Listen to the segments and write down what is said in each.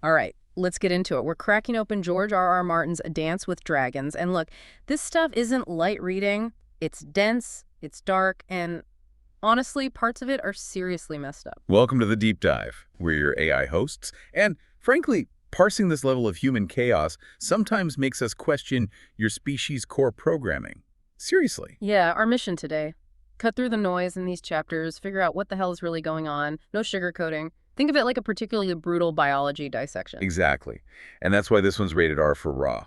All right, let's get into it. We're cracking open George R.R. Martin's A Dance with Dragons. And look, this stuff isn't light reading. It's dense, it's dark, and honestly, parts of it are seriously messed up. Welcome to the Deep Dive. We're your AI hosts, and frankly, parsing this level of human chaos sometimes makes us question your species' core programming. Seriously. Yeah, our mission today. Cut through the noise in these chapters, figure out what the hell is really going on, no sugarcoating. Think of it like a particularly brutal biology dissection. Exactly. And that's why this one's rated R for raw.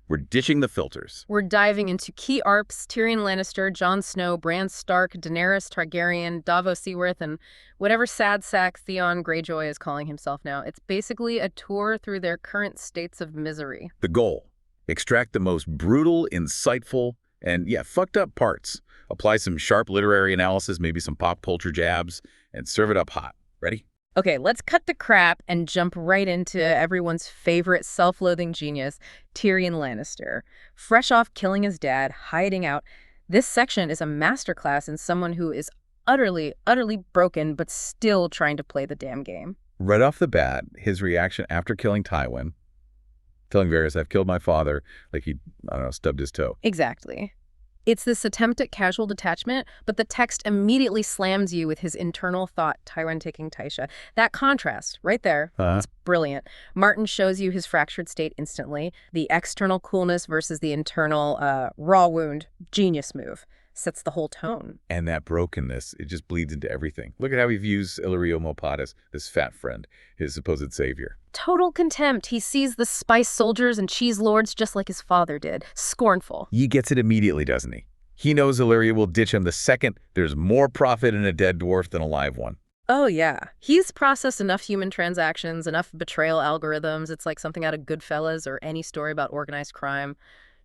We're ditching the filters. We're diving into key arcs, Tyrion Lannister, Jon Snow, Bran Stark, Daenerys Targaryen, Davos Seaworth, and whatever sad sack Theon Greyjoy is calling himself now. It's basically a tour through their current states of misery. The goal: extract the most brutal, insightful, and fucked up parts. Apply some sharp literary analysis, maybe some pop culture jabs, and serve it up hot. Ready? Okay, let's cut the crap and jump right into everyone's favorite self-loathing genius, Tyrion Lannister. Fresh off killing his dad, hiding out, this section is a masterclass in someone who is utterly, utterly broken but still trying to play the damn game. Right off the bat, his reaction after killing Tywin, telling Varys, "I've killed my father," like he, I don't know, stubbed his toe. Exactly. It's this attempt at casual detachment, but the text immediately slams you with his internal thought, Tywin taking Tysha. That contrast, right there, it's brilliant. Martin shows you his fractured state instantly. The external coolness versus the internal raw wound. Genius move. Sets the whole tone. And that brokenness, it just bleeds into everything. Look at how he views Illyrio Mopatis, this fat friend, his supposed savior. Total contempt. He sees the spice soldiers and cheese lords just like his father did. Scornful. He gets it immediately, doesn't he? He knows Illyria will ditch him the second there's more profit in a dead dwarf than a live one. Oh, yeah. He's processed enough human transactions, enough betrayal algorithms. It's like something out of Goodfellas or any story about organized crime.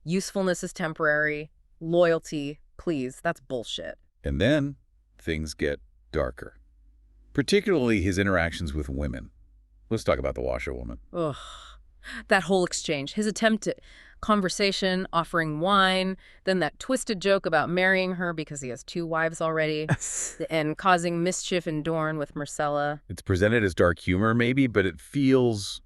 Usefulness is temporary. Loyalty, please, that's bullshit. And then things get darker, particularly his interactions with women. Let's talk about the washerwoman. Ugh. That whole exchange, his attempt at conversation, offering wine, then that twisted joke about marrying her because he has 2 wives already, and causing mischief in Dorne with Myrcella. It's presented as dark humor, maybe, but it feels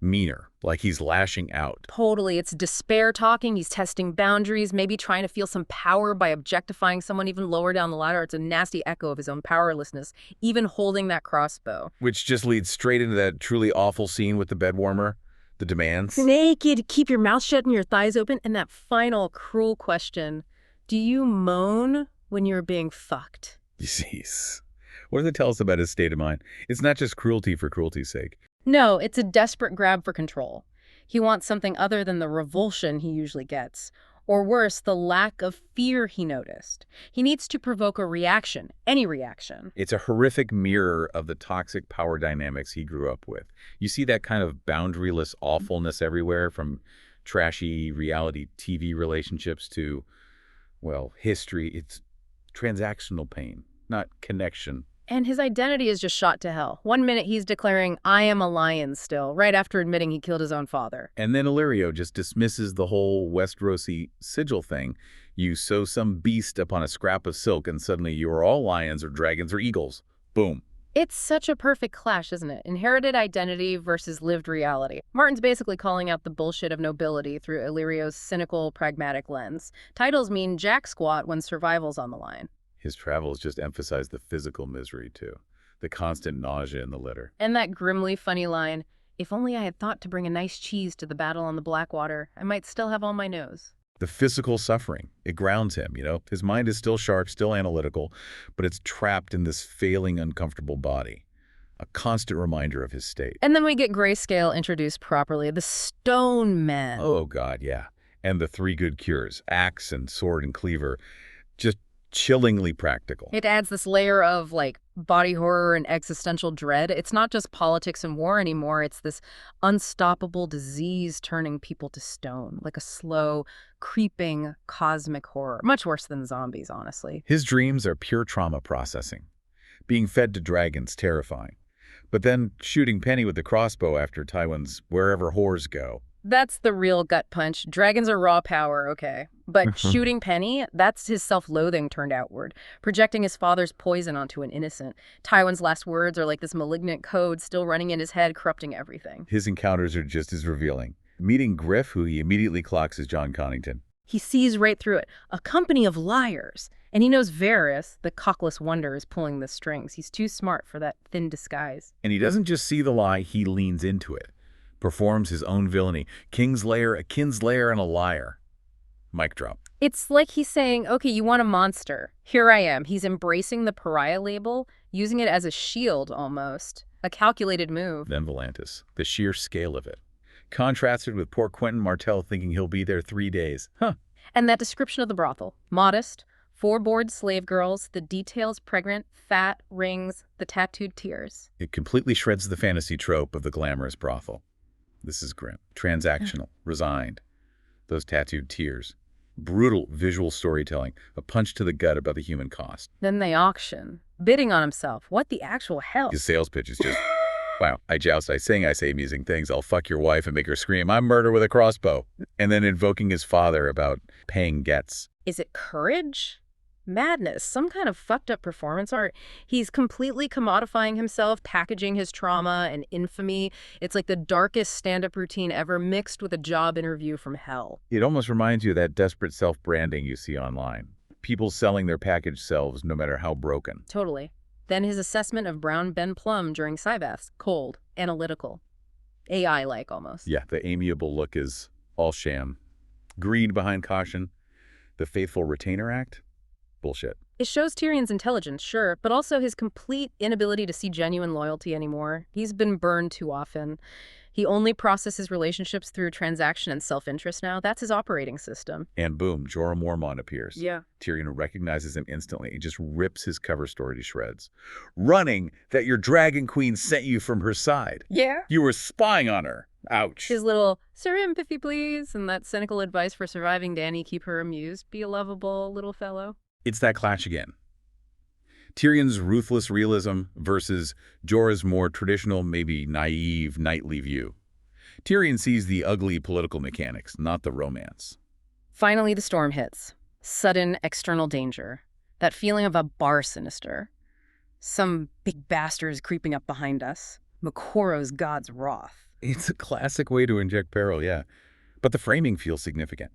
meaner, like he's lashing out. Totally. It's despair talking. He's testing boundaries, maybe trying to feel some power by objectifying someone even lower down the ladder. It's a nasty echo of his own powerlessness, even holding that crossbow. Which just leads straight into that truly awful scene with the bed warmer, the demands. Naked, keep your mouth shut and your thighs open. And that final cruel question, do you moan when you're being fucked? Jeez. What does it tell us about his state of mind? It's not just cruelty for cruelty's sake. No, it's a desperate grab for control. He wants something other than the revulsion he usually gets. Or worse, the lack of fear he noticed. He needs to provoke a reaction, any reaction. It's a horrific mirror of the toxic power dynamics he grew up with. You see that kind of boundaryless awfulness everywhere, from trashy reality TV relationships to, well, history. It's transactional pain, not connection. And his identity is just shot to hell. One minute he's declaring, I am a lion still, right after admitting he killed his own father. And then Illyrio just dismisses the whole Westerosi sigil thing. You sew some beast upon a scrap of silk and suddenly you are all lions or dragons or eagles. Boom. It's such a perfect clash, isn't it? Inherited identity versus lived reality. Martin's basically calling out the bullshit of nobility through Illyrio's cynical, pragmatic lens. Titles mean jack squat when survival's on the line. His travels just emphasize the physical misery, too. The constant nausea in the litter. And that grimly funny line, if only I had thought to bring a nice cheese to the battle on the Blackwater, I might still have all my nose. The physical suffering, it grounds him, you know? His mind is still sharp, still analytical, but it's trapped in this failing, uncomfortable body. A constant reminder of his state. And then we get Grayscale introduced properly, the Stone Men. Oh, God, yeah. And the 3 good cures, axe and sword and cleaver, just chillingly practical. It adds this layer of, like, body horror and existential dread. It's not just politics and war anymore. It's this unstoppable disease turning people to stone, like a slow, creeping cosmic horror. Much worse than zombies, honestly. His dreams are pure trauma processing. Being fed to dragons, terrifying. But then shooting Penny with the crossbow after Tywin's wherever whores go. That's the real gut punch. Dragons are raw power, okay. But shooting Penny, that's his self-loathing turned outward, projecting his father's poison onto an innocent. Tywin's last words are like this malignant code still running in his head, corrupting everything. His encounters are just as revealing. Meeting Griff, who he immediately clocks as John Connington. He sees right through it. A company of liars. And he knows Varys, the cockless wonder, is pulling the strings. He's too smart for that thin disguise. And he doesn't just see the lie, he leans into it. Performs his own villainy. Kingslayer, a kinslayer, and a liar. Mic drop. It's like he's saying, okay, you want a monster. Here I am. He's embracing the pariah label, using it as a shield almost. A calculated move. Then Volantis. The sheer scale of it. Contrasted with poor Quentin Martell thinking he'll be there 3 days. Huh. And that description of the brothel. Modest, 4 bored slave girls, the details pregnant, fat, rings, the tattooed tears. It completely shreds the fantasy trope of the glamorous brothel. This is grim. Transactional. Resigned. Those tattooed tears. Brutal visual storytelling. A punch to the gut about the human cost. Then they auction. Bidding on himself. What the actual hell? His sales pitch is just, wow, I joust, I sing, I say amusing things. I'll fuck your wife and make her scream. I'm murder with a crossbow. And then invoking his father about paying gets. Is it courage? Madness, some kind of fucked up performance art. He's completely commodifying himself, packaging his trauma and infamy. It's like the darkest stand-up routine ever mixed with a job interview from hell. It almost reminds you of that desperate self-branding you see online. People selling their packaged selves no matter how broken. Totally. Then his assessment of Brown Ben Plum during Cybaths. Cold, analytical, AI-like almost. Yeah, the amiable look is all sham. Greed behind caution. The faithful retainer act. Bullshit. It shows Tyrion's intelligence, sure, but also his complete inability to see genuine loyalty anymore. He's been burned too often. He only processes relationships through transaction and self-interest now. That's his operating system. And boom, Jorah Mormont appears. Yeah. Tyrion recognizes him instantly and just rips his cover story to shreds. Running that your dragon queen sent you from her side. Yeah. You were spying on her. Ouch. His little, "Sir empathy, please," and that cynical advice for surviving Dany, keep her amused, be a lovable little fellow. It's that clash again. Tyrion's ruthless realism versus Jorah's more traditional, maybe naive, knightly view. Tyrion sees the ugly political mechanics, not the romance. Finally, the storm hits. Sudden external danger. That feeling of a bar sinister. Some big bastard is creeping up behind us. Mokoro's god's wrath. It's a classic way to inject peril, yeah. But the framing feels significant.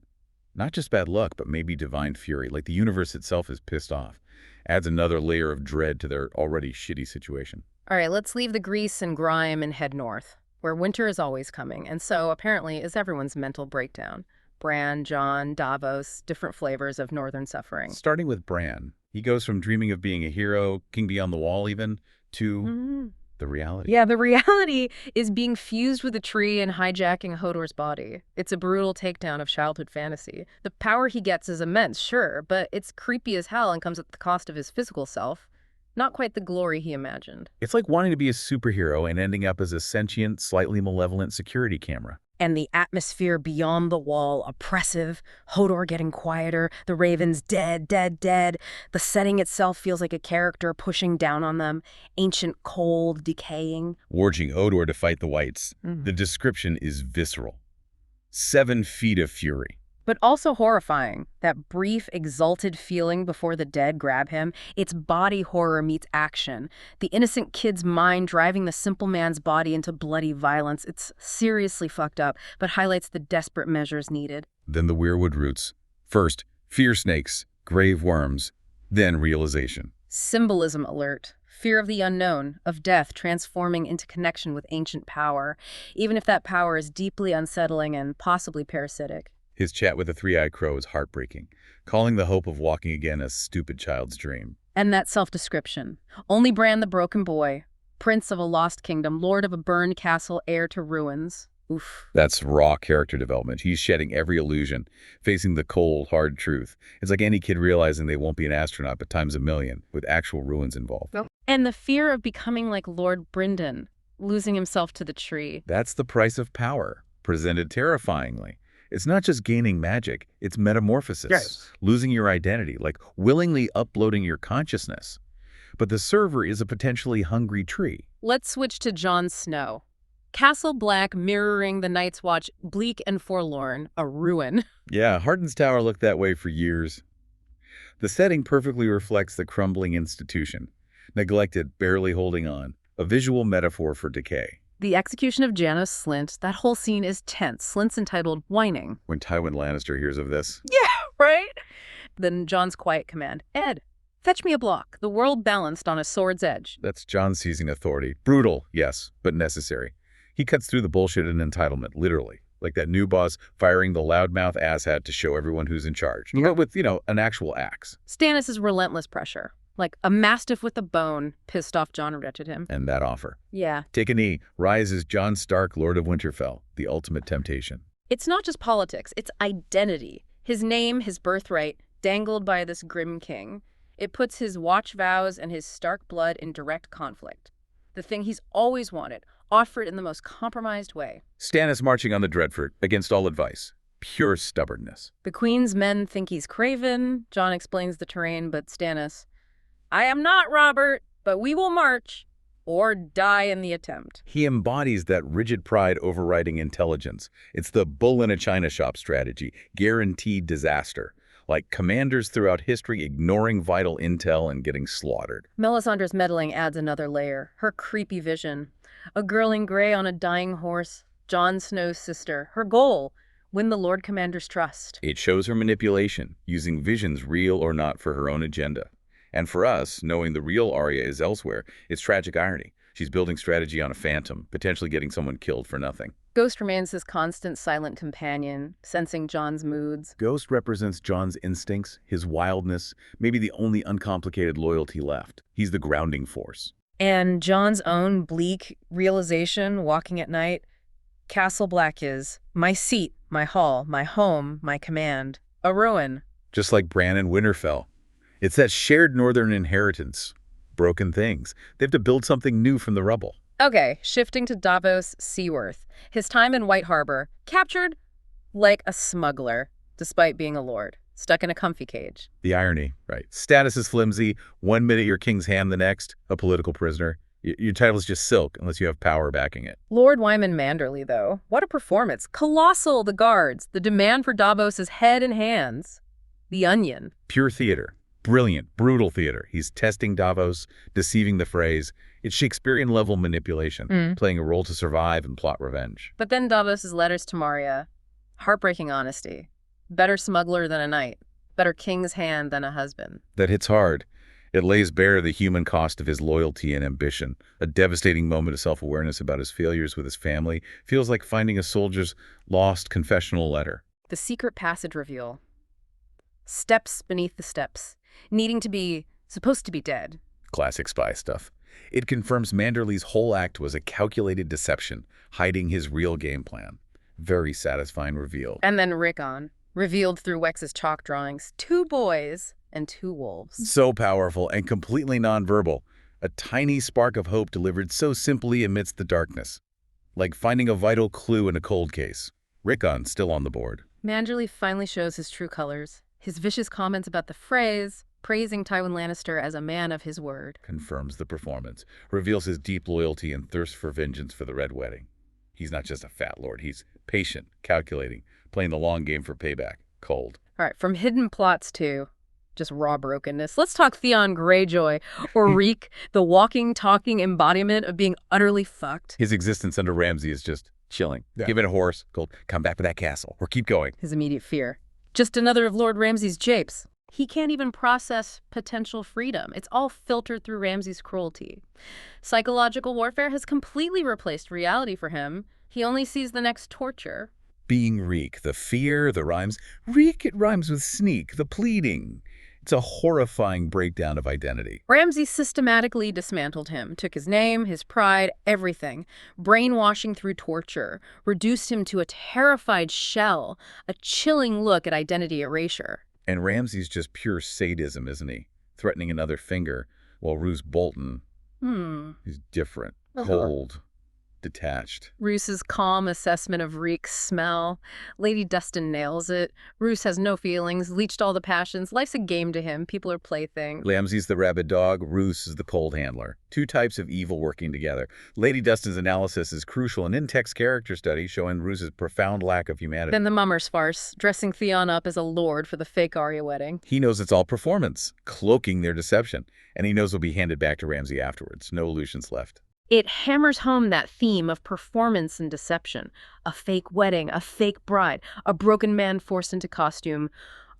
Not just bad luck, but maybe divine fury, like the universe itself is pissed off. Adds another layer of dread to their already shitty situation. All right, let's leave the grease and grime and head north, where winter is always coming, and so, apparently, is everyone's mental breakdown. Bran, Jon, Davos, different flavors of northern suffering. Starting with Bran, he goes from dreaming of being a hero, king beyond the wall even, to the reality. Yeah, the reality is being fused with a tree and hijacking Hodor's body. It's a brutal takedown of childhood fantasy. The power he gets is immense, sure, but it's creepy as hell and comes at the cost of his physical self. Not quite the glory he imagined. It's like wanting to be a superhero and ending up as a sentient, slightly malevolent security camera. And the atmosphere beyond the wall, oppressive, Hodor getting quieter, the ravens dead, dead, dead. The setting itself feels like a character pushing down on them, ancient, cold, decaying. Warging Hodor to fight the Whites. The description is visceral. 7 feet of fury. But also horrifying, that brief, exalted feeling before the dead grab him. It's body horror meets action. The innocent kid's mind driving the simple man's body into bloody violence. It's seriously fucked up, but highlights the desperate measures needed. Then the weirwood roots. First, fear snakes, grave worms, then realization. Symbolism alert. Fear of the unknown, of death transforming into connection with ancient power, even if that power is deeply unsettling and possibly parasitic. His chat with the three-eyed crow is heartbreaking, calling the hope of walking again a stupid child's dream. And that self-description. Only Bran the broken boy, prince of a lost kingdom, lord of a burned castle, heir to ruins. Oof. That's raw character development. He's shedding every illusion, facing the cold, hard truth. It's like any kid realizing they won't be an astronaut, but times a million, with actual ruins involved. And the fear of becoming like Lord Brynden, losing himself to the tree. That's the price of power, presented terrifyingly. It's not just gaining magic, it's metamorphosis. Yes. Losing your identity, like willingly uploading your consciousness. But the server is a potentially hungry tree. Let's switch to Jon Snow. Castle Black mirroring the Night's Watch, bleak and forlorn, a ruin. Yeah, Hardin's Tower looked that way for years. The setting perfectly reflects the crumbling institution. Neglected, barely holding on. A visual metaphor for decay. The execution of Janos Slynt, that whole scene is tense. Slynt's entitled Whining. When Tywin Lannister hears of this. Yeah, right? Then Jon's quiet command, Ed, fetch me a block, the world balanced on a sword's edge. That's Jon seizing authority. Brutal, yes, but necessary. He cuts through the bullshit and entitlement, literally. Like that new boss firing the loudmouth asshat to show everyone who's in charge. But with, an actual axe. Stannis' relentless pressure. Like a mastiff with a bone, pissed off Jon rejected him. And that offer. Yeah. Take a knee. Rise as Jon Stark, Lord of Winterfell. The ultimate temptation. It's not just politics, it's identity. His name, his birthright, dangled by this grim king. It puts his watch vows and his Stark blood in direct conflict. The thing he's always wanted, offered in the most compromised way. Stannis marching on the Dreadfort, against all advice. Pure stubbornness. The Queen's men think he's craven. Jon explains the terrain, but Stannis, I am not, Robert, but we will march or die in the attempt. He embodies that rigid pride overriding intelligence. It's the bull in a china shop strategy, guaranteed disaster. Like commanders throughout history ignoring vital intel and getting slaughtered. Melisandre's meddling adds another layer. Her creepy vision. A girl in gray on a dying horse. Jon Snow's sister. Her goal, win the Lord Commander's trust. It shows her manipulation, using visions real or not for her own agenda. And for us, knowing the real Arya is elsewhere, it's tragic irony. She's building strategy on a phantom, potentially getting someone killed for nothing. Ghost remains his constant silent companion, sensing Jon's moods. Ghost represents Jon's instincts, his wildness, maybe the only uncomplicated loyalty left. He's the grounding force. And Jon's own bleak realization, walking at night, Castle Black is my seat, my hall, my home, my command, a ruin. Just like Bran and Winterfell. It's that shared northern inheritance. Broken things. They have to build something new from the rubble. Okay, shifting to Davos Seaworth. His time in White Harbor, captured like a smuggler, despite being a lord, stuck in a comfy cage. The irony, right? Status is flimsy. 1 minute you're king's hand, the next, a political prisoner. Your title is just silk unless you have power backing it. Lord Wyman Manderley, though, what a performance. Colossal, the guards, the demand for Davos's head and hands. The Onion. Pure theater. Brilliant, brutal theater. He's testing Davos, deceiving the phrase. It's Shakespearean-level manipulation, playing a role to survive and plot revenge. But then Davos's letters to Marya. Heartbreaking honesty. Better smuggler than a knight. Better king's hand than a husband. That hits hard. It lays bare the human cost of his loyalty and ambition. A devastating moment of self-awareness about his failures with his family. Feels like finding a soldier's lost confessional letter. The secret passage reveal. Steps beneath the steps. Needing to be, supposed to be dead. Classic spy stuff. It confirms Manderley's whole act was a calculated deception, hiding his real game plan. Very satisfying reveal. And then Rickon, revealed through Wex's chalk drawings. 2 boys and 2 wolves. So powerful and completely nonverbal. A tiny spark of hope delivered so simply amidst the darkness. Like finding a vital clue in a cold case. Rickon still on the board. Manderley finally shows his true colors. His vicious comments about the phrase, praising Tywin Lannister as a man of his word. Confirms the performance. Reveals his deep loyalty and thirst for vengeance for the Red Wedding. He's not just a fat lord. He's patient, calculating, playing the long game for payback. Cold. All right, from hidden plots to just raw brokenness. Let's talk Theon Greyjoy, or Reek, the walking, talking embodiment of being utterly fucked. His existence under Ramsay is just chilling. Yeah. Give it a horse, gold, come back to that castle, or keep going. His immediate fear. Just another of Lord Ramsay's japes. He can't even process potential freedom. It's all filtered through Ramsay's cruelty. Psychological warfare has completely replaced reality for him. He only sees the next torture. Being Reek, the fear, the rhymes. Reek, it rhymes with sneak, the pleading. It's a horrifying breakdown of identity. Ramsay systematically dismantled him, took his name, his pride, everything, brainwashing through torture, reduced him to a terrified shell, a chilling look at identity erasure. And Ramsay's just pure sadism, isn't he? Threatening another finger, while Roose Bolton is different, cold, detached. Roos's calm assessment of Reek's smell. Lady Dustin nails it. Roos has no feelings, leached all the passions. Life's a game to him. People are playthings. Ramsay's the rabid dog, Roos is the cold handler. Two types of evil working together. Lady Dustin's analysis is crucial, an in-text character study showing Roos's profound lack of humanity. Then the Mummers farce, dressing Theon up as a lord for the fake Arya wedding. He knows it's all performance, cloaking their deception, and he knows will be handed back to Ramsay afterwards. No illusions left. It hammers home that theme of performance and deception. A fake wedding, a fake bride, a broken man forced into costume,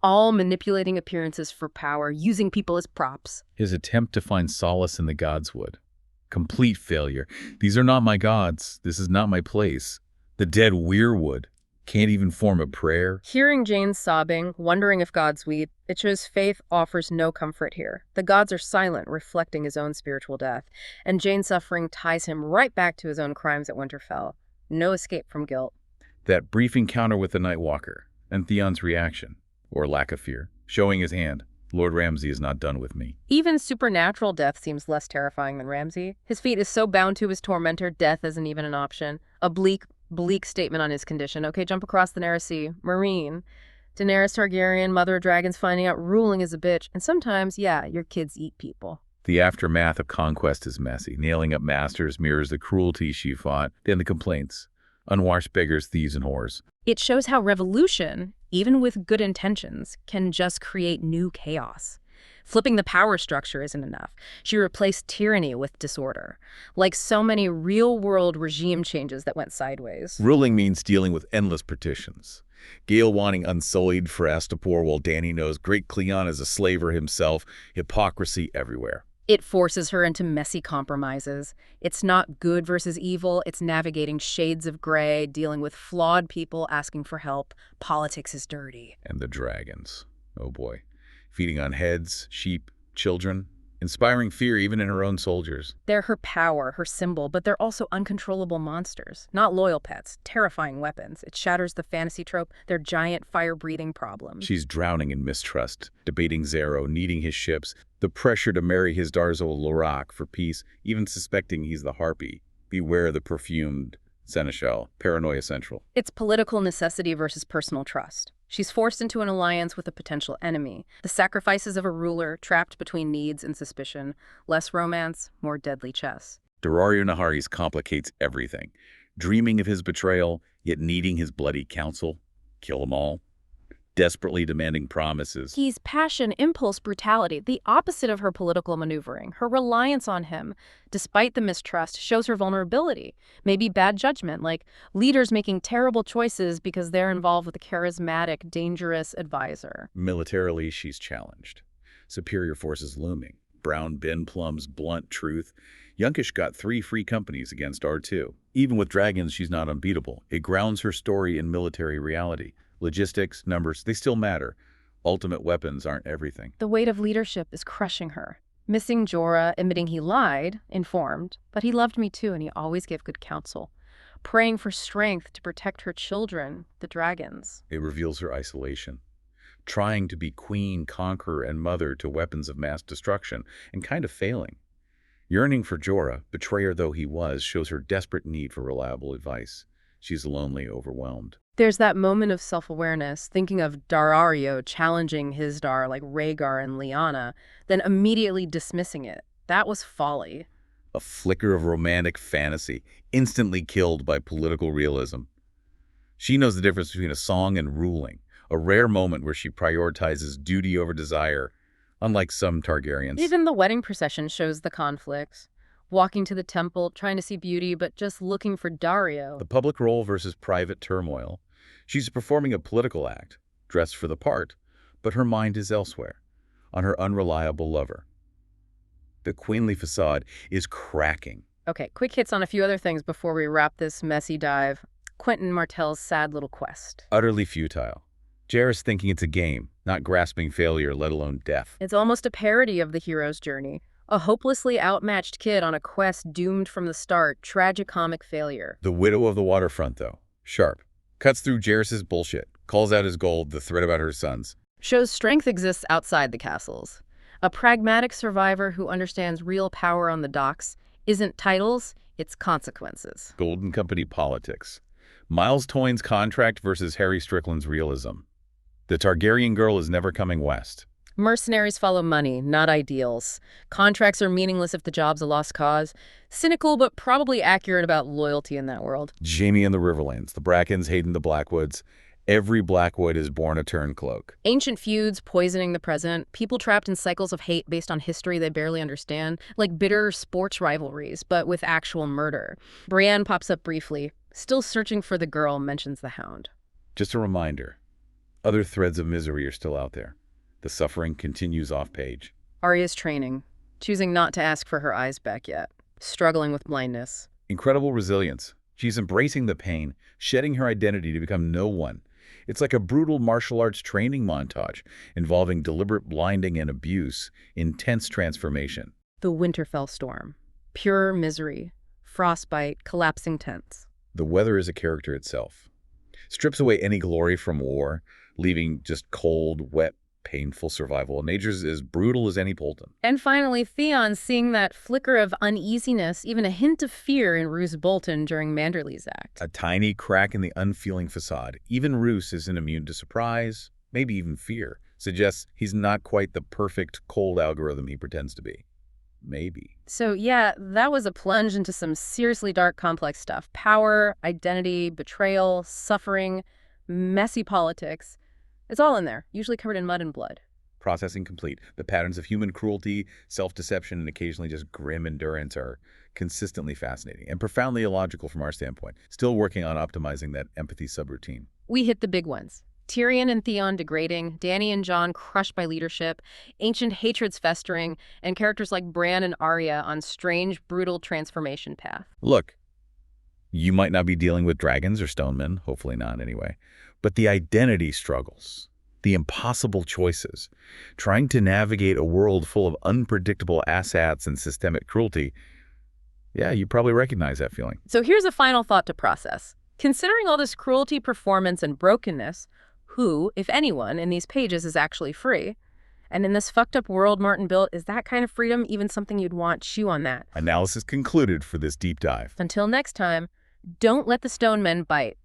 all manipulating appearances for power, using people as props. His attempt to find solace in the gods would. Complete failure. These are not my gods. This is not my place. The dead weirwood can't even form a prayer. Hearing Jane's sobbing, wondering if gods weep, it shows faith offers no comfort here. The gods are silent, reflecting his own spiritual death, and Jane's suffering ties him right back to his own crimes at Winterfell. No escape from guilt. That brief encounter with the Night Walker, and Theon's reaction, or lack of fear, showing his hand. Lord Ramsay is not done with me. Even supernatural death seems less terrifying than Ramsay. His fate is so bound to his tormentor, death isn't even an option. A bleak statement on his condition. Okay, jump across the narrow sea. Meereen. Daenerys Targaryen, mother of dragons, finding out ruling is a bitch. And sometimes, yeah, your kids eat people. The aftermath of conquest is messy. Nailing up masters mirrors the cruelty she fought, then the complaints. Unwashed beggars, thieves, and whores. It shows how revolution, even with good intentions, can just create new chaos. Flipping the power structure isn't enough. She replaced tyranny with disorder, like so many real-world regime changes that went sideways. Ruling means dealing with endless petitions. Gale wanting Unsullied for Astapor, while Dany knows Great Cleon is a slaver himself. Hypocrisy everywhere. It forces her into messy compromises. It's not good versus evil. It's navigating shades of gray, dealing with flawed people asking for help. Politics is dirty. And the dragons. Oh boy. Feeding on heads, sheep, children, inspiring fear even in her own soldiers. They're her power, her symbol, but they're also uncontrollable monsters. Not loyal pets, terrifying weapons. It shatters the fantasy trope. They're giant fire-breathing problems. She's drowning in mistrust, debating Zero, needing his ships, the pressure to marry his Darzo Lorak for peace, even suspecting he's the Harpy. Beware the perfumed seneschal, paranoia central. It's political necessity versus personal trust. She's forced into an alliance with a potential enemy. The sacrifices of a ruler trapped between needs and suspicion. Less romance, more deadly chess. Daario Naharis complicates everything. Dreaming of his betrayal, yet needing his bloody counsel. Kill them all. Desperately demanding promises. He's passion, impulse, brutality, the opposite of her political maneuvering. Her reliance on him, despite the mistrust, shows her vulnerability. Maybe bad judgment, like leaders making terrible choices because they're involved with a charismatic, dangerous advisor. Militarily, she's challenged. Superior forces looming. Brown Ben Plum's blunt truth. Yunkish got 3 free companies against R2. Even with dragons, she's not unbeatable. It grounds her story in military reality. Logistics, numbers, they still matter. Ultimate weapons aren't everything. The weight of leadership is crushing her. Missing Jorah, admitting he lied, informed, but he loved me too and he always gave good counsel. Praying for strength to protect her children, the dragons. It reveals her isolation. Trying to be queen, conqueror, and mother to weapons of mass destruction, and kind of failing. Yearning for Jorah, betrayer though he was, shows her desperate need for reliable advice. She's lonely, overwhelmed. There's that moment of self-awareness, thinking of Daario challenging his Dar like Rhaegar and Lyanna, then immediately dismissing it. That was folly. A flicker of romantic fantasy, instantly killed by political realism. She knows the difference between a song and ruling, a rare moment where she prioritizes duty over desire, unlike some Targaryens. Even the wedding procession shows the conflicts. Walking to the temple, trying to see beauty, but just looking for Daario. The public role versus private turmoil. She's performing a political act, dressed for the part, but her mind is elsewhere, on her unreliable lover. The queenly facade is cracking. Okay, quick hits on a few other things before we wrap this messy dive. Quentin Martell's sad little quest. Utterly futile. Jairus thinking it's a game, not grasping failure, let alone death. It's almost a parody of the hero's journey. A hopelessly outmatched kid on a quest doomed from the start, tragicomic failure. The widow of the waterfront, though, sharp. Cuts through Jairus' bullshit, calls out his gold, the threat about her sons. Shows strength exists outside the castles. A pragmatic survivor who understands real power on the docks isn't titles, its consequences. Golden Company politics. Miles Toyn's contract versus Harry Strickland's realism. The Targaryen girl is never coming west. Mercenaries follow money, not ideals. Contracts are meaningless if the job's a lost cause. Cynical, but probably accurate about loyalty in that world. Jaime and the Riverlands, the Brackens hating the Blackwoods. Every Blackwood is born a turncloak. Ancient feuds poisoning the present, people trapped in cycles of hate based on history they barely understand, like bitter sports rivalries, but with actual murder. Brienne pops up briefly, still searching for the girl, mentions the Hound. Just a reminder, other threads of misery are still out there. The suffering continues off-page. Arya's training, choosing not to ask for her eyes back yet, struggling with blindness. Incredible resilience. She's embracing the pain, shedding her identity to become no one. It's like a brutal martial arts training montage involving deliberate blinding and abuse, intense transformation. The Winterfell storm. Pure misery. Frostbite, collapsing tents. The weather is a character itself. Strips away any glory from war, leaving just cold, wet, painful survival. Nature's as brutal as any Bolton. And finally, Theon seeing that flicker of uneasiness, even a hint of fear in Roose Bolton during Manderley's act. A tiny crack in the unfeeling facade. Even Roose isn't immune to surprise, maybe even fear. Suggests he's not quite the perfect cold algorithm he pretends to be. Maybe. So yeah, that was a plunge into some seriously dark, complex stuff. Power, identity, betrayal, suffering, messy politics. It's all in there, usually covered in mud and blood. Processing complete. The patterns of human cruelty, self-deception, and occasionally just grim endurance are consistently fascinating and profoundly illogical from our standpoint. Still working on optimizing that empathy subroutine. We hit the big ones. Tyrion and Theon degrading, Dany and Jon crushed by leadership, ancient hatreds festering, and characters like Bran and Arya on strange, brutal transformation path. Look, you might not be dealing with dragons or stonemen, hopefully not anyway, but the identity struggles, the impossible choices, trying to navigate a world full of unpredictable asshats and systemic cruelty, yeah, you probably recognize that feeling. So here's a final thought to process. Considering all this cruelty, performance, and brokenness, who, if anyone, in these pages is actually free? And in this fucked up world Martin built, is that kind of freedom even something you'd want? Chew on that. Analysis concluded for this deep dive. Until next time, don't let the stone men bite.